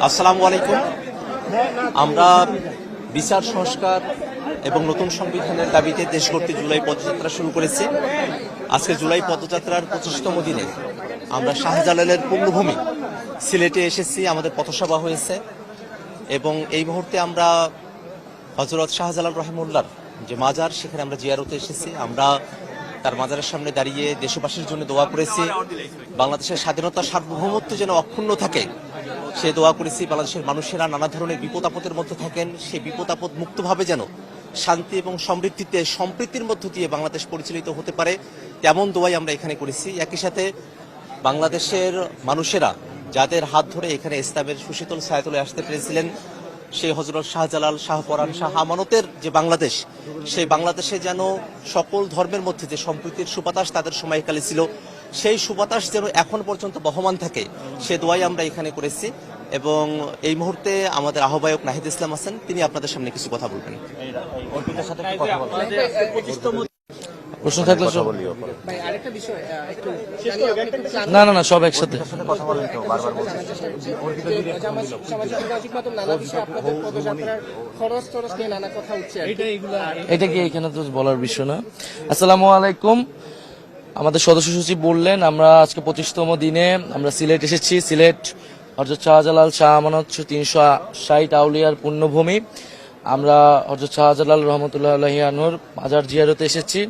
আসসালামু আলাইকুম। আমরা বিচার সংস্কার এবং নতুন সংবিধানের দাবিতে দেশব্যাপী জুলাই পদযাত্রা শুরু করেছি। আজকে জুলাই পদযাত্রার 25তম দিনে আমরা শাহজালালের পুণ্যভূমি সিলেটে এসেছি। আমাদের পথসভা হয়েছে এবং এই মুহূর্তে আমরা হযরত শাহজালাল রহিমউল্লাহর যে মাজার, সেখানে আমরা জিয়ারতে এসেছি। আমরা তার মাজারের সামনে দাঁড়িয়ে দেশবাসীর জন্য দোয়া করেছি, বাংলাদেশের স্বাধীনতা সার্বভৌমত্ব যেন অক্ষুণ্ণ থাকে সে দোয়া করেছি। বাংলাদেশের মানুষেরা নানা ধরনের বিপদ আপদের মধ্যে থাকেন, সেই বিপদ আপদ মুক্তভাবে যেন শান্তি এবং সমৃদ্ধিতে সম্প্রীতির মধ্য দিয়ে বাংলাদেশ পরিচালিত হতে পারে, তেমন দোয়াই আমরা এখানে করেছি। একই সাথে বাংলাদেশের মানুষেরা যাদের হাত ধরে এখানে ইসলামের সুশীতল ছায়াতলে আসতে পেরেছিলেন, সেই হযরত শাহজালাল, শাহপরাণ, শাহ আমানতের যে বাংলাদেশ, সেই বাংলাদেশে যেন সকল ধর্মের মধ্যে যে সম্প্রীতির সুবাতাস তাদের সময়কালে ছিল, সেই সুবাতাস যেন এখন পর্যন্ত বহমান থাকে, সে দোয়াই আমরা এখানে করেছি। এবং এই মুহূর্তে আমাদের আহ্বায়ক নাহিদ ইসলাম আছেন, তিনি আপনাদের সামনে কিছু কথা বলবেন। প্রশ্ন থাকলে না না না সব একসাথে। এটা কি এখানে তো বলার বিষয় না। আসসালামু আলাইকুম। আমাদের সদস্য সচিব বললেন আমরা আজকে 25তম দিনে আমরা সিলেট এসেছি। সিলেট হযরত শাহজালাল, শাহ আমানত 360 আউলিয়ার পুণ্যভূমি। আমরা হযরত শাহজালাল রহমতুল্লাহ আলাইহি আনহুর মাজার জিয়ারতে এসেছি।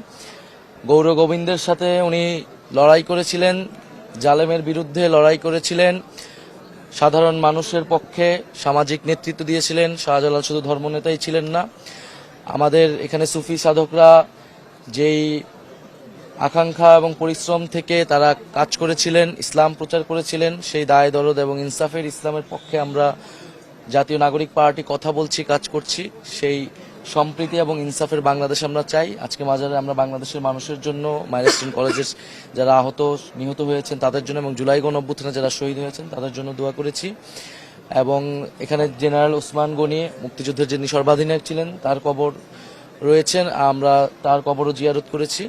গৌর গোবিন্দের সাথে উনি লড়াই করেছিলেন, জালেমের বিরুদ্ধে লড়াই করেছিলেন, সাধারণ মানুষের পক্ষে সামাজিক নেতৃত্ব দিয়েছিলেন। শাহজালাল শুধু ধর্মনেতাই ছিলেন না, আমাদের এখানে সুফি সাধকরা যেই আকাঙ্ক্ষা এবং পরিশ্রম থেকে তারা কাজ করেছিলেন, ইসলাম প্রচার করেছিলেন, সেই দায় দরদ এবং ইনসাফের ইসলামের পক্ষে আমরা জাতীয় নাগরিক পার্টি কথা বলছি, কাজ করছি। সেই সম্প্রীতি এবং ইনসাফের বাংলাদেশ আমরা চাই। আজকে মাজারে আমরা বাংলাদেশের মানুষের জন্য, মাইলস্টোন কলেজের যারা আহত নিহত হয়েছেন তাদের জন্য এবং জুলাই গণঅভ্যুত্থানে যারা শহীদ হয়েছেন তাদের জন্য দোয়া করেছি। এবং এখানে জেনারেল ওসমান গনি, মুক্তিযুদ্ধের যিনি সর্বাধিনায়ক ছিলেন, তার কবর রয়েছেন, আমরা তার কবরও জিয়ারত করেছি।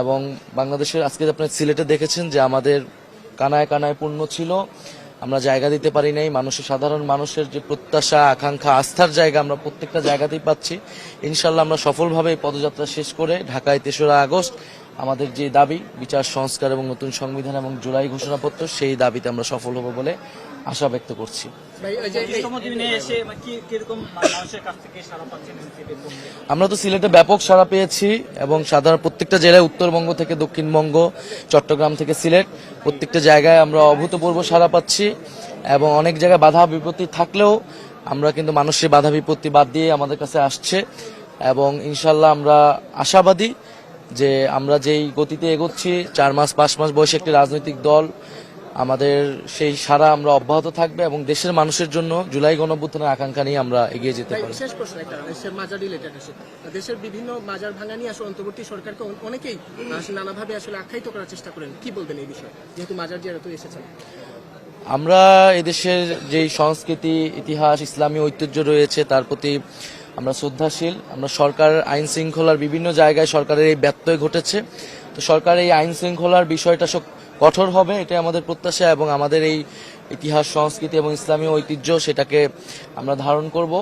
এবং বাংলাদেশের আজকে আপনার সিলেটে দেখেছেন যে আমাদের কানায় কানায় পূর্ণ ছিল, আমরা জায়গা দিতে পারি নাই। মানুষের, সাধারণ মানুষের যে প্রত্যাশা, আকাঙ্ক্ষা, আস্থার জায়গা আমরা প্রত্যেকটা জায়গাতেই পাচ্ছি। ইনশাল্লাহ আমরা সফলভাবে এই পদযাত্রা শেষ করে ঢাকায় 3রা আগস্ট আমাদের যে দাবি বিচার সংস্কার এবং নতুন সংবিধান এবং জুলাই ঘোষণাপত্র, সেই দাবিতে আমরা সফল হব বলে আশা ব্যক্ত করছি। আমরা তো সিলেটে ব্যাপক সাড়া পেয়েছি এবং সাধারণ প্রত্যেকটা জেলায়, উত্তরবঙ্গ থেকে দক্ষিণবঙ্গ, চট্টগ্রাম থেকে সিলেট, প্রত্যেকটা জায়গায় আমরা অভূতপূর্ব সাড়া পাচ্ছি। এবং অনেক জায়গায় বাধা বিপত্তি থাকলেও আমরা কিন্তু মানুষের বাধা বিপত্তি বাদ দিয়ে আমাদের কাছে আসছে। এবং ইনশাল্লাহ আমরা আশাবাদী যে আমরা যেই গতিতে এগোচ্ছি, 4 মাস 5 মাস বয়সে একটি রাজনৈতিক দল, আমাদের সেই সারা আমরা অব্যাহত থাকবে এবং দেশের মানুষের জন্য জুলাই গণঅভ্যুত্থানের আকাঙ্ক্ষা নিয়ে আমরা এগিয়ে যেতে পারি। শেষ প্রশ্ন একটা, দেশের মাজার রিলেটেড আসে, দেশের বিভিন্ন মাজার ভাঙা নিয়ে আসলে অন্তর্বর্তী সরকারকে অনেকেই নানাভাবে আসলে আখ্যায়িত করার চেষ্টা করেন, কি বলবেন এই বিষয়ে, যেহেতু মাজার জিয়ারত এসেছেন? আমরা এদেশের যেই সংস্কৃতি, ইতিহাস, ইসলামী ঐতিহ্য রয়েছে তার প্রতি আমরা শ্রদ্ধাশীল। আমরা সরকার আইন শৃঙ্খলার বিভিন্ন জায়গায় সরকারের এই ব্যত্যয় ঘটেছে, তো সরকার এই আইন শৃঙ্খলার বিষয়টা কঠোর হবে, এটা আমাদের প্রত্যাশা। এবং আমাদের এই ইতিহাস, সংস্কৃতি এবং ইসলামী ঐতিহ্য সেটাকে আমরা ধারণ করব।